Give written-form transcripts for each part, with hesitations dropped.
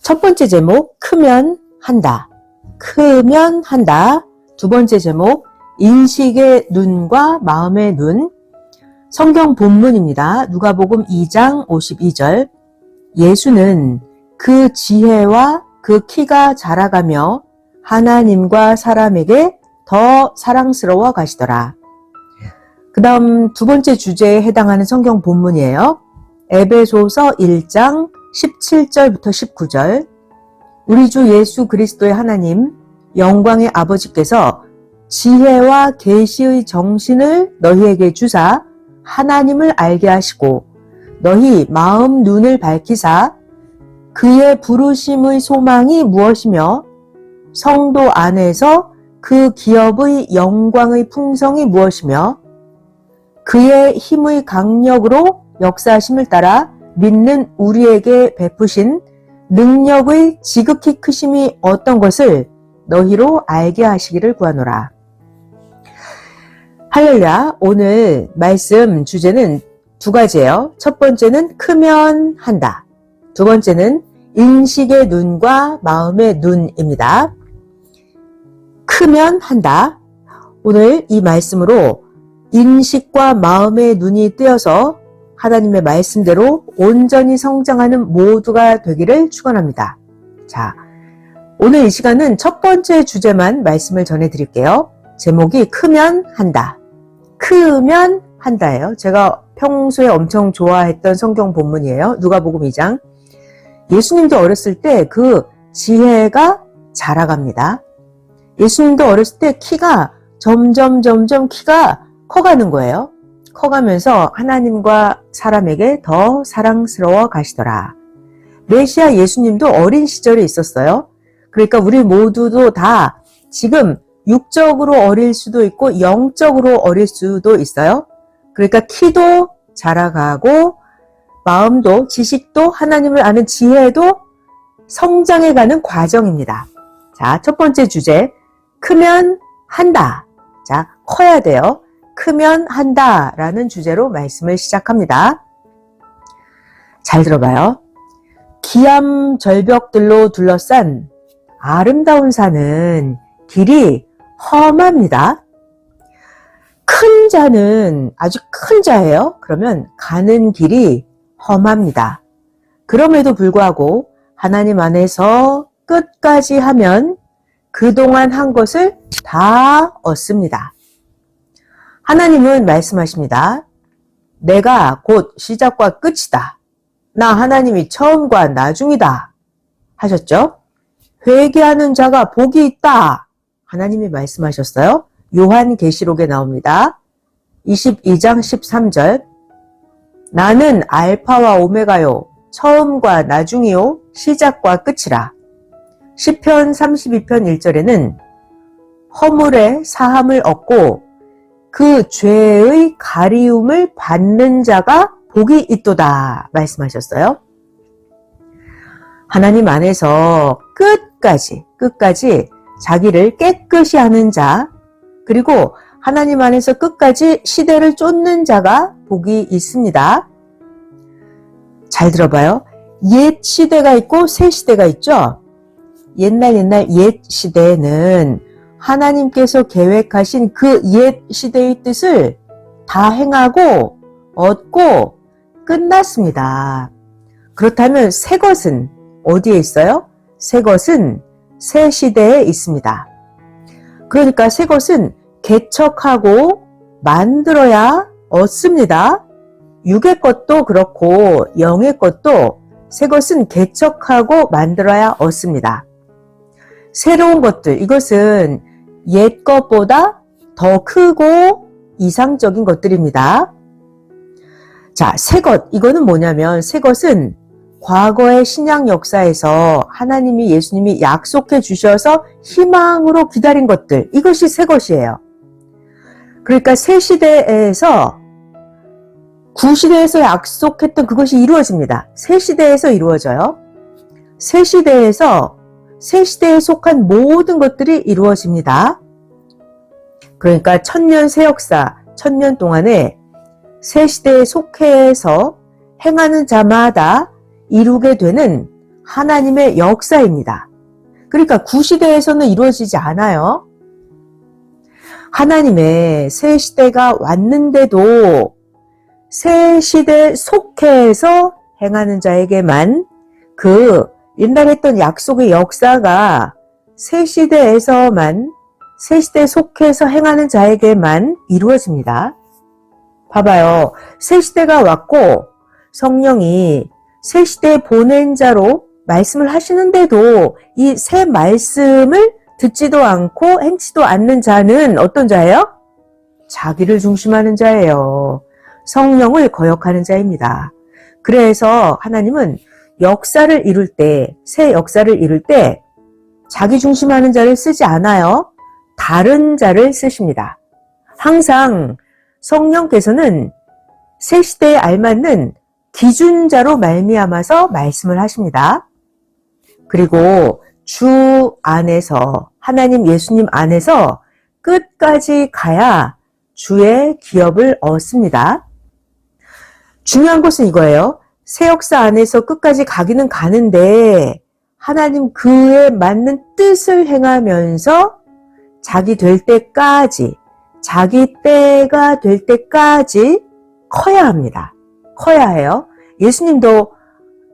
첫 번째 제목, 크면 한다. 크면 한다. 두 번째 제목, 인식의 눈과 마음의 눈. 성경 본문입니다. 누가복음 2장 52절. 예수는 그 지혜와 그 키가 자라가며 하나님과 사람에게 더 사랑스러워 가시더라. 그 다음 두 번째 주제에 해당하는 성경 본문이에요. 에베소서 1장 17절부터 19절. 우리 주 예수 그리스도의 하나님, 영광의 아버지께서 지혜와 계시의 정신을 너희에게 주사 하나님을 알게 하시고 너희 마음 눈을 밝히사 그의 부르심의 소망이 무엇이며 성도 안에서 그 기업의 영광의 풍성이 무엇이며 그의 힘의 강력으로 역사하심을 따라 믿는 우리에게 베푸신 능력의 지극히 크심이 어떤 것을 너희로 알게 하시기를 구하노라. 할렐루야. 오늘 말씀 주제는 두 가지예요. 첫 번째는 크면 한다. 두 번째는 인식의 눈과 마음의 눈입니다. 크면 한다. 오늘 이 말씀으로 인식과 마음의 눈이 뜨여서 하나님의 말씀대로 온전히 성장하는 모두가 되기를 축원합니다. 자, 오늘 이 시간은 첫 번째 주제만 말씀을 전해드릴게요. 제목이 크면 한다. 크면 한다예요. 제가 평소에 엄청 좋아했던 성경 본문이에요. 누가복음 2장. 예수님도 어렸을 때 그 지혜가 자라갑니다. 예수님도 어렸을 때 키가 점점 키가 커가는 거예요. 커가면서 하나님과 사람에게 더 사랑스러워 가시더라. 메시아 예수님도 어린 시절에 있었어요. 그러니까 우리 모두도 다 지금 육적으로 어릴 수도 있고 영적으로 어릴 수도 있어요. 그러니까 키도 자라가고 마음도 지식도 하나님을 아는 지혜도 성장해가는 과정입니다. 자, 첫 번째 주제, 크면 한다. 자, 커야 돼요. 크면 한다 라는 주제로 말씀을 시작합니다. 잘 들어봐요. 기암 절벽들로 둘러싼 아름다운 산은 길이 험합니다. 큰 자는 아주 큰 자예요. 그러면 가는 길이 험합니다. 그럼에도 불구하고 하나님 안에서 끝까지 하면 그동안 한 것을 다 얻습니다. 하나님은 말씀하십니다. 내가 곧 시작과 끝이다. 나 하나님이 처음과 나중이다. 하셨죠? 회개하는 자가 복이 있다. 하나님이 말씀하셨어요. 요한계시록에 나옵니다. 22장 13절. 나는 알파와 오메가요. 처음과 나중이요. 시작과 끝이라. 시편 32편 1절에는 허물의 사함을 얻고 그 죄의 가리움을 받는 자가 복이 있도다 말씀하셨어요. 하나님 안에서 끝까지 자기를 깨끗이 하는 자, 그리고 하나님 안에서 끝까지 시대를 쫓는 자가 복이 있습니다. 잘 들어봐요. 옛 시대가 있고 새 시대가 있죠. 옛날 옛 시대에는 하나님께서 계획하신 그 옛 시대의 뜻을 다 행하고 얻고 끝났습니다. 그렇다면 새 것은 어디에 있어요? 새 것은 새 시대에 있습니다. 그러니까 새 것은 개척하고 만들어야 얻습니다. 육의 것도 그렇고 영의 것도 새 것은 개척하고 만들어야 얻습니다. 새로운 것들, 이것은 옛 것보다 더 크고 이상적인 것들입니다. 자, 새 것, 이거는 뭐냐면 새 것은 과거의 신약 역사에서 하나님이 예수님이 약속해 주셔서 희망으로 기다린 것들, 이것이 새 것이에요. 그러니까 새 시대에서 구시대에서 약속했던 그것이 이루어집니다. 새 시대에서 이루어져요. 새 시대에서 새 시대에 속한 모든 것들이 이루어집니다. 그러니까 천년 새 역사, 천년 동안에 새 시대에 속해서 행하는 자마다 이루게 되는 하나님의 역사입니다. 그러니까 구시대에서는 이루어지지 않아요. 하나님의 새 시대가 왔는데도 새 시대 속해서 행하는 자에게만 그 옛날에 했던 약속의 역사가 새 시대에서만 새 시대 속해서 행하는 자에게만 이루어집니다. 봐봐요. 새 시대가 왔고 성령이 새 시대에 보낸 자로 말씀을 하시는데도 이 새 말씀을 듣지도 않고 행치도 않는 자는 어떤 자예요? 자기를 중심하는 자예요. 성령을 거역하는 자입니다. 그래서 하나님은 역사를 이룰 때, 새 역사를 이룰 때 자기 중심하는 자를 쓰지 않아요. 다른 자를 쓰십니다. 항상 성령께서는 새 시대에 알맞는 기준자로 말미암아서 말씀을 하십니다. 그리고 주 안에서, 하나님 예수님 안에서 끝까지 가야 주의 기업을 얻습니다. 중요한 것은 이거예요. 새 역사 안에서 끝까지 가기는 가는데 하나님 그에 맞는 뜻을 행하면서 자기 될 때까지, 자기 때가 될 때까지 커야 합니다. 커야 해요. 예수님도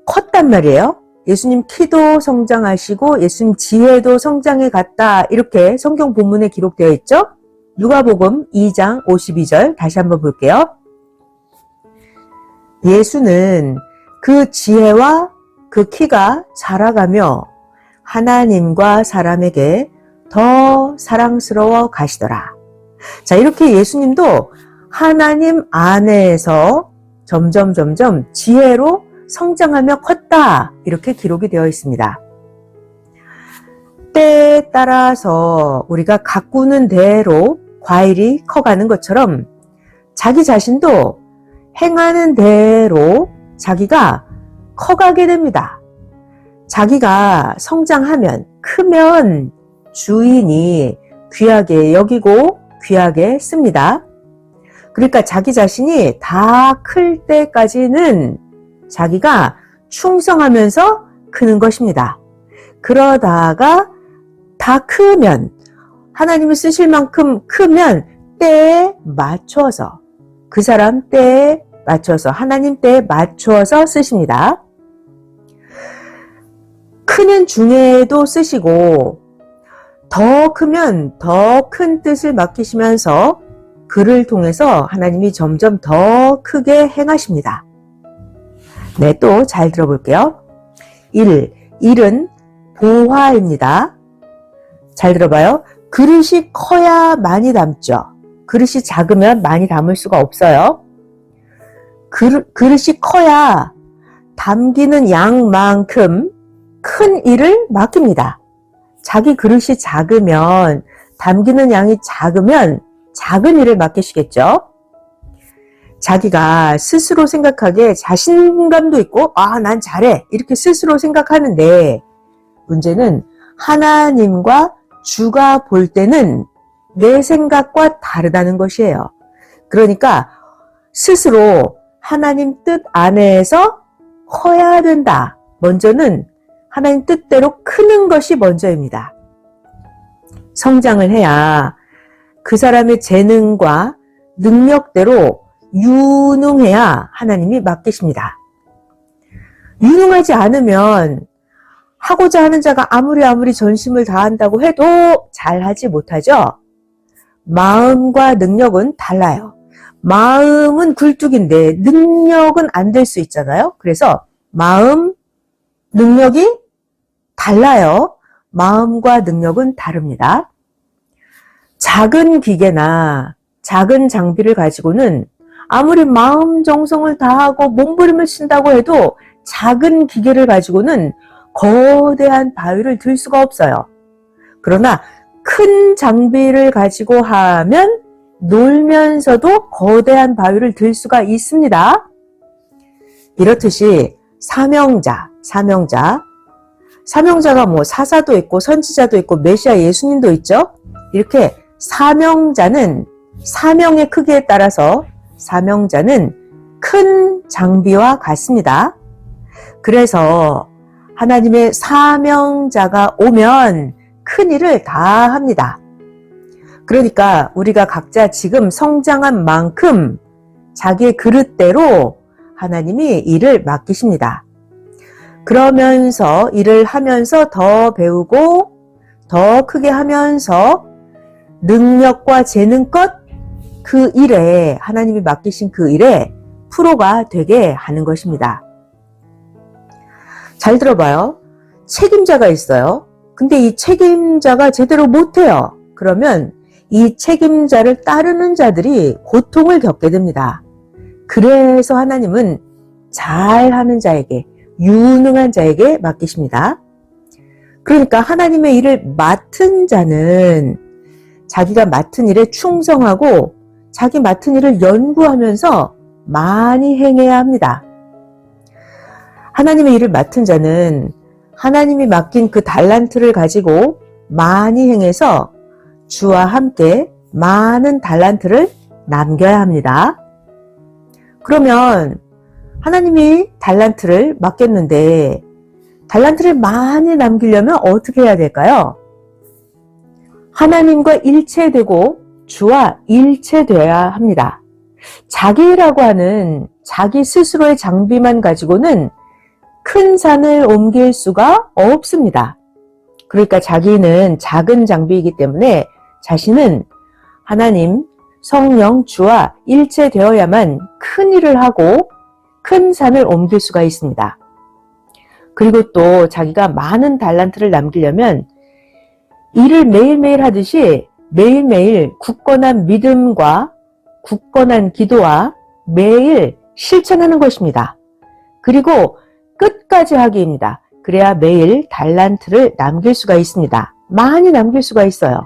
컸단 말이에요. 예수님 키도 성장하시고 예수님 지혜도 성장해 갔다. 이렇게 성경 본문에 기록되어 있죠. 누가복음 2장 52절 다시 한번 볼게요. 예수는 그 지혜와 그 키가 자라가며 하나님과 사람에게 더 사랑스러워 가시더라. 자, 이렇게 예수님도 하나님 안에서 점점 지혜로 성장하며 컸다. 이렇게 기록이 되어 있습니다. 때에 따라서 우리가 가꾸는 대로 과일이 커가는 것처럼 자기 자신도 행하는 대로 자기가 커가게 됩니다. 자기가 성장하면, 크면 주인이 귀하게 여기고 귀하게 씁니다. 그러니까 자기 자신이 다 클 때까지는 자기가 충성하면서 크는 것입니다. 그러다가 다 크면, 하나님이 쓰실 만큼 크면 때에 맞춰서, 그 사람 때에 맞춰서, 하나님 때에 맞춰서 쓰십니다. 크는 중에도 쓰시고 더 크면 더 큰 뜻을 맡기시면서 그를 통해서 하나님이 점점 더 크게 행하십니다. 네, 또 잘 들어볼게요. 1은 보화입니다. 잘 들어봐요. 그릇이 커야 많이 담죠. 그릇이 작으면 많이 담을 수가 없어요. 그릇이 커야 담기는 양만큼 큰 일을 맡깁니다. 자기 그릇이 작으면, 담기는 양이 작으면 작은 일을 맡기시겠죠. 자기가 스스로 생각하기에 자신감도 있고 난 잘해 이렇게 스스로 생각하는데 문제는 하나님과 주가 볼 때는 내 생각과 다르다는 것이에요. 그러니까 스스로 하나님 뜻 안에서 커야 된다. 먼저는 하나님 뜻대로 크는 것이 먼저입니다. 성장을 해야 그 사람의 재능과 능력대로 유능해야 하나님이 맡기십니다. 유능하지 않으면 하고자 하는 자가 아무리 전심을 다한다고 해도 잘하지 못하죠. 마음과 능력은 달라요. 마음은 굴뚝인데 능력은 안 될 수 있잖아요. 그래서 마음, 능력이 달라요. 마음과 능력은 다릅니다. 작은 기계나 작은 장비를 가지고는 아무리 마음 정성을 다하고 몸부림을 친다고 해도 작은 기계를 가지고는 거대한 바위를 들 수가 없어요. 그러나 큰 장비를 가지고 하면 놀면서도 거대한 바위를 들 수가 있습니다. 이렇듯이 사명자가 뭐 사사도 있고 선지자도 있고 메시아 예수님도 있죠. 이렇게 사명자는 사명의 크기에 따라서 사명자는 큰 장비와 같습니다. 그래서 하나님의 사명자가 오면 큰 일을 다 합니다. 그러니까 우리가 각자 지금 성장한 만큼 자기의 그릇대로 하나님이 일을 맡기십니다. 그러면서 일을 하면서 더 배우고 더 크게 하면서 능력과 재능껏 그 일에, 하나님이 맡기신 그 일에 프로가 되게 하는 것입니다. 잘 들어봐요. 책임자가 있어요. 근데 이 책임자가 제대로 못해요. 그러면 이 책임자를 따르는 자들이 고통을 겪게 됩니다. 그래서 하나님은 잘하는 자에게, 유능한 자에게 맡기십니다. 그러니까 하나님의 일을 맡은 자는 자기가 맡은 일에 충성하고 자기 맡은 일을 연구하면서 많이 행해야 합니다. 하나님의 일을 맡은 자는 하나님이 맡긴 그 달란트를 가지고 많이 행해서 주와 함께 많은 달란트를 남겨야 합니다. 그러면 하나님이 달란트를 맡겼는데 달란트를 많이 남기려면 어떻게 해야 될까요? 하나님과 일체되고 주와 일체되어야 합니다. 자기라고 하는 자기 스스로의 장비만 가지고는 큰 산을 옮길 수가 없습니다. 그러니까 자기는 작은 장비이기 때문에 자신은 하나님, 성령, 주와 일체되어야만 큰 일을 하고 큰 산을 옮길 수가 있습니다. 그리고 또 자기가 많은 달란트를 남기려면 일을 매일매일 하듯이 매일매일 굳건한 믿음과 굳건한 기도와 매일 실천하는 것입니다. 그리고 끝까지 하기입니다. 그래야 매일 달란트를 남길 수가 있습니다. 많이 남길 수가 있어요.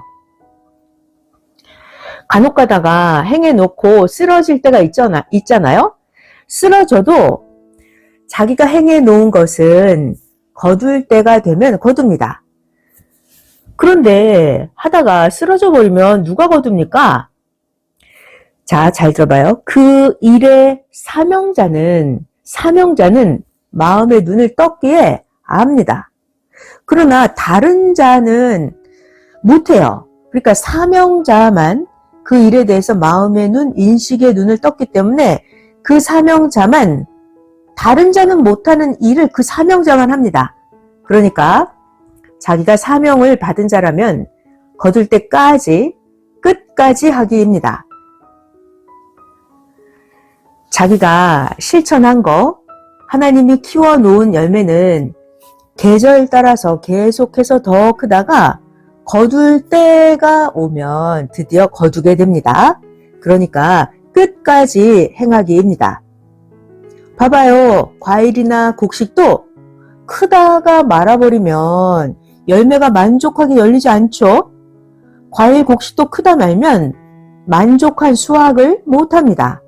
간혹 가다가 행해놓고 쓰러질 때가 있잖아요. 쓰러져도 자기가 행해놓은 것은 거둘 때가 되면 거둡니다. 그런데 하다가 쓰러져 버리면 누가 거둡니까? 자, 잘 들어봐요. 그 일의 사명자는 마음의 눈을 떴기에 압니다. 그러나 다른 자는 못해요. 그러니까 사명자만 그 일에 대해서 마음의 눈, 인식의 눈을 떴기 때문에 그 사명자만, 다른 자는 못하는 일을 그 사명자만 합니다. 그러니까 자기가 사명을 받은 자라면 거둘 때까지 끝까지 하기입니다. 자기가 실천한 거, 하나님이 키워놓은 열매는 계절 따라서 계속해서 더 크다가 거둘 때가 오면 드디어 거두게 됩니다. 그러니까 끝까지 행하기입니다. 봐봐요. 과일이나 곡식도 크다가 말아버리면 열매가 만족하게 열리지 않죠? 과일, 곡식도 크다 말면 만족한 수확을 못합니다.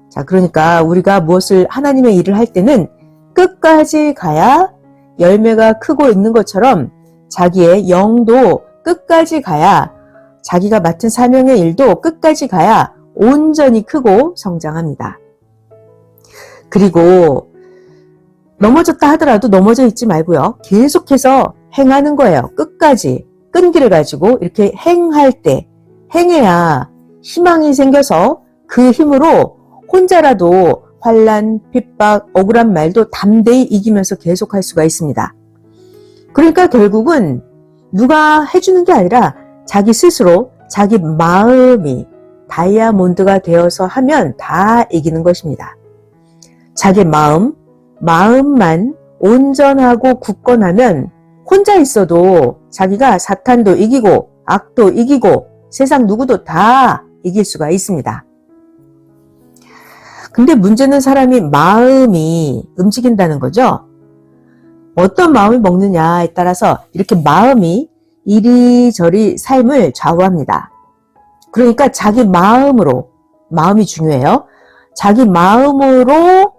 자, 그러니까 우리가 무엇을 하나님의 일을 할 때는 끝까지 가야 열매가 크고 있는 것처럼 자기의 영도 끝까지 가야, 자기가 맡은 사명의 일도 끝까지 가야 온전히 크고 성장합니다. 그리고 넘어졌다 하더라도 넘어져 있지 말고요. 계속해서 행하는 거예요. 끝까지 끈기를 가지고 이렇게 행할 때, 행해야 희망이 생겨서 그 힘으로 혼자라도 환난, 핍박, 억울한 말도 담대히 이기면서 계속할 수가 있습니다. 그러니까 결국은 누가 해주는 게 아니라 자기 스스로, 자기 마음이 다이아몬드가 되어서 하면 다 이기는 것입니다. 자기 마음만 온전하고 굳건하면 혼자 있어도 자기가 사탄도 이기고 악도 이기고 세상 누구도 다 이길 수가 있습니다. 근데 문제는 사람이 마음이 움직인다는 거죠. 어떤 마음이 먹느냐에 따라서 이렇게 마음이 이리저리 삶을 좌우합니다. 그러니까 자기 마음으로, 마음이 중요해요. 자기 마음으로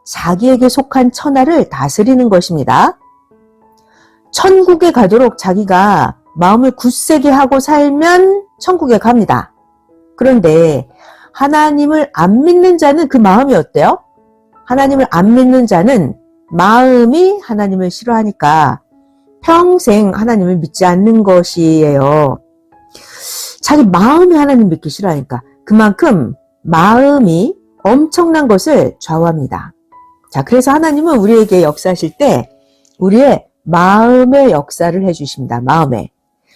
자기에게 속한 천하를 다스리는 것입니다. 천국에 가도록 자기가 마음을 굳세게 하고 살면 천국에 갑니다. 그런데 하나님을 안 믿는 자는 그 마음이 어때요? 하나님을 안 믿는 자는 마음이 하나님을 싫어하니까 평생 하나님을 믿지 않는 것이에요. 자기 마음이 하나님 믿기 싫어하니까 그만큼 마음이 엄청난 것을 좌우합니다. 자, 그래서 하나님은 우리에게 역사하실 때 우리의 마음의 역사를 해주십니다. 마음에.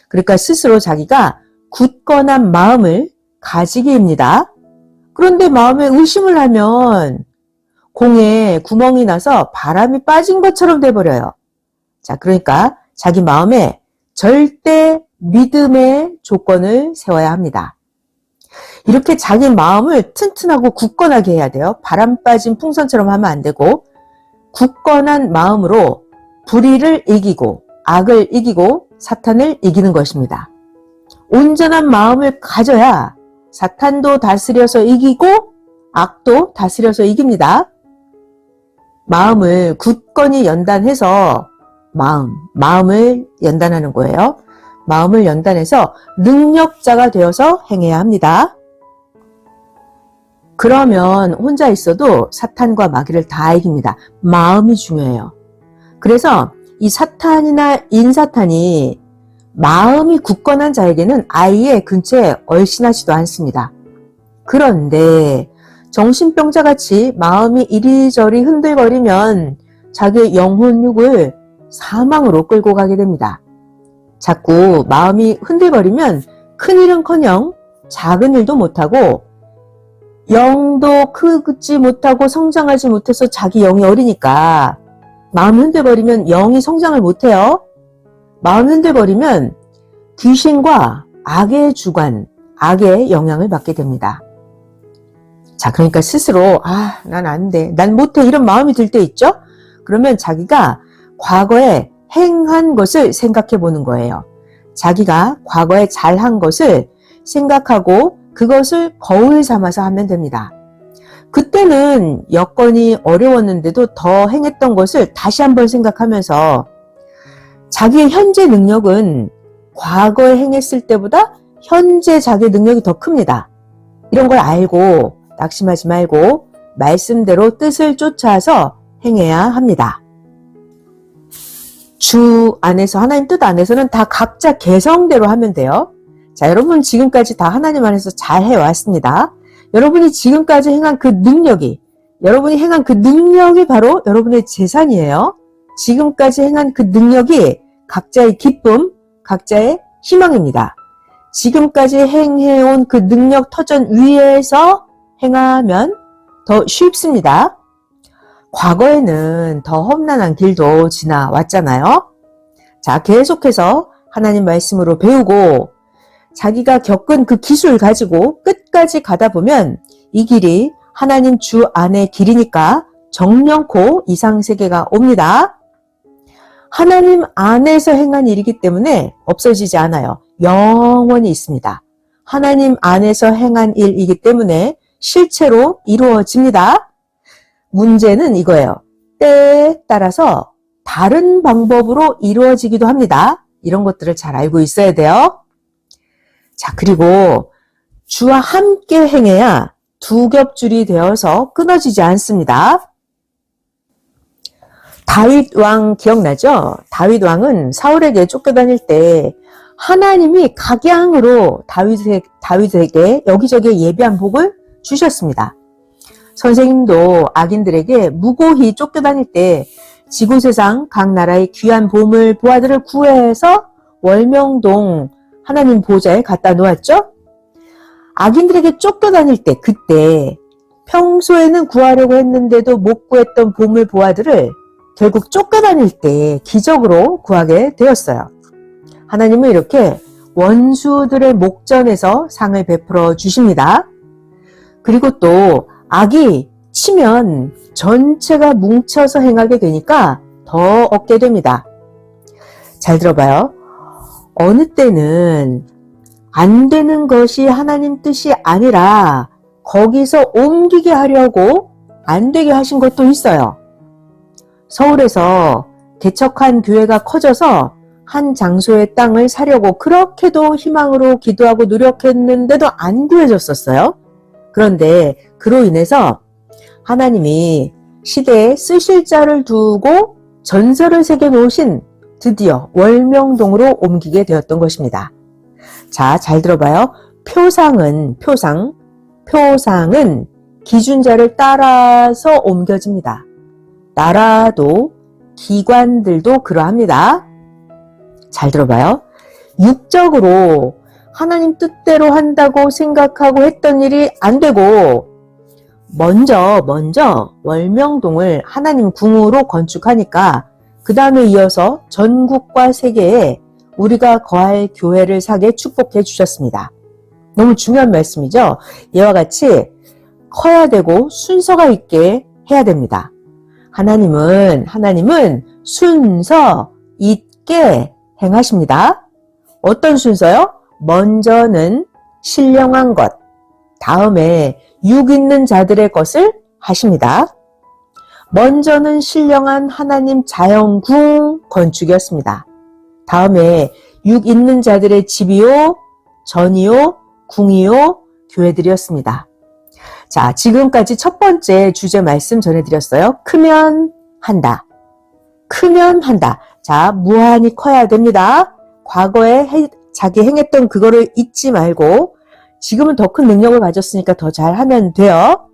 그러니까 스스로 자기가 굳건한 마음을 가지기입니다. 그런데 마음에 의심을 하면 공에 구멍이 나서 바람이 빠진 것처럼 돼버려요. 자, 그러니까 자기 마음에 절대 믿음의 조건을 세워야 합니다. 이렇게 자기 마음을 튼튼하고 굳건하게 해야 돼요. 바람 빠진 풍선처럼 하면 안 되고 굳건한 마음으로 불의를 이기고 악을 이기고 사탄을 이기는 것입니다. 온전한 마음을 가져야 사탄도 다스려서 이기고 악도 다스려서 이깁니다. 마음을 굳건히 연단해서 마음을 연단하는 거예요. 마음을 연단해서 능력자가 되어서 행해야 합니다. 그러면 혼자 있어도 사탄과 마귀를 다 이깁니다. 마음이 중요해요. 그래서 이 사탄이나 인사탄이 마음이 굳건한 자에게는 아예 근처에 얼씬하지도 않습니다. 그런데 정신병자같이 마음이 이리저리 흔들거리면 자기의 영혼육을 사망으로 끌고 가게 됩니다. 자꾸 마음이 흔들거리면 큰일은커녕 작은 일도 못하고 영도 크지 못하고 성장하지 못해서 자기 영이 어리니까 마음 흔들거리면 영이 성장을 못해요. 마음 흔들거리면 귀신과 악의 주관, 악의 영향을 받게 됩니다. 자, 그러니까 스스로 난 안 돼, 난 못해 이런 마음이 들 때 있죠? 그러면 자기가 과거에 행한 것을 생각해 보는 거예요. 자기가 과거에 잘한 것을 생각하고 그것을 거울 삼아서 하면 됩니다. 그때는 여건이 어려웠는데도 더 행했던 것을 다시 한번 생각하면서 자기의 현재 능력은 과거에 행했을 때보다 현재 자기의 능력이 더 큽니다. 이런 걸 알고 낙심하지 말고 말씀대로 뜻을 쫓아서 행해야 합니다. 주 안에서, 하나님 뜻 안에서는 다 각자 개성대로 하면 돼요. 자, 여러분 지금까지 다 하나님 안에서 잘 해왔습니다. 여러분이 지금까지 행한 그 능력이, 여러분이 행한 그 능력이 바로 여러분의 재산이에요. 지금까지 행한 그 능력이 각자의 기쁨, 각자의 희망입니다. 지금까지 행해온 그 능력 터전 위에서 행하면 더 쉽습니다. 과거에는 더 험난한 길도 지나왔잖아요. 자, 계속해서 하나님 말씀으로 배우고 자기가 겪은 그 기술 가지고 끝까지 가다 보면 이 길이 하나님 주 안의 길이니까 정령코 이상세계가 옵니다. 하나님 안에서 행한 일이기 때문에 없어지지 않아요. 영원히 있습니다. 하나님 안에서 행한 일이기 때문에 실체로 이루어집니다. 문제는 이거예요. 때에 따라서 다른 방법으로 이루어지기도 합니다. 이런 것들을 잘 알고 있어야 돼요. 자, 그리고 주와 함께 행해야 두 겹줄이 되어서 끊어지지 않습니다. 다윗 왕 기억나죠? 다윗 왕은 사울에게 쫓겨다닐 때 하나님이 각양으로 다윗에게 여기저기 예비한 복을 주셨습니다. 선생님도 악인들에게 무고히 쫓겨다닐 때 지구세상 각 나라의 귀한 보물 보화들을 구해서 월명동 하나님 보좌에 갖다 놓았죠? 악인들에게 쫓겨다닐 때 그때 평소에는 구하려고 했는데도 못 구했던 보물 보화들을 결국 쫓겨다닐 때 기적으로 구하게 되었어요. 하나님은 이렇게 원수들의 목전에서 상을 베풀어 주십니다. 그리고 또 악이 치면 전체가 뭉쳐서 행하게 되니까 더 얻게 됩니다. 잘 들어봐요. 어느 때는 안 되는 것이 하나님 뜻이 아니라 거기서 옮기게 하려고 안 되게 하신 것도 있어요. 서울에서 개척한 교회가 커져서 한 장소의 땅을 사려고 그렇게도 희망으로 기도하고 노력했는데도 안 구해졌었어요. 그런데 그로 인해서 하나님이 시대에 쓰실 자를 두고 전설을 새겨놓으신 드디어 월명동으로 옮기게 되었던 것입니다. 자, 잘 들어봐요. 표상은 기준자를 따라서 옮겨집니다. 나라도 기관들도 그러합니다. 잘 들어봐요. 육적으로 하나님 뜻대로 한다고 생각하고 했던 일이 안 되고 먼저 월명동을 하나님 궁으로 건축하니까 그 다음에 이어서 전국과 세계에 우리가 거할 교회를 사게 축복해 주셨습니다. 너무 중요한 말씀이죠. 이와 같이 커야 되고 순서가 있게 해야 됩니다. 하나님은 순서 있게 행하십니다. 어떤 순서요? 먼저는 신령한 것, 다음에 육 있는 자들의 것을 하십니다. 먼저는 신령한 하나님 자연궁 건축이었습니다. 다음에 육 있는 자들의 집이요, 전이요, 궁이요, 교회들이었습니다. 자, 지금까지 첫 번째 주제 말씀 전해드렸어요. 크면 한다. 크면 한다. 자, 무한히 커야 됩니다. 과거에 자기 행했던 그거를 잊지 말고 지금은 더 큰 능력을 가졌으니까 더 잘하면 돼요.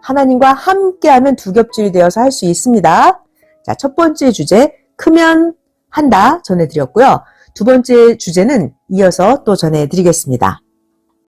하나님과 함께하면 두 겹질이 되어서 할 수 있습니다. 자, 첫 번째 주제 크면 한다 전해드렸고요. 두 번째 주제는 이어서 또 전해드리겠습니다.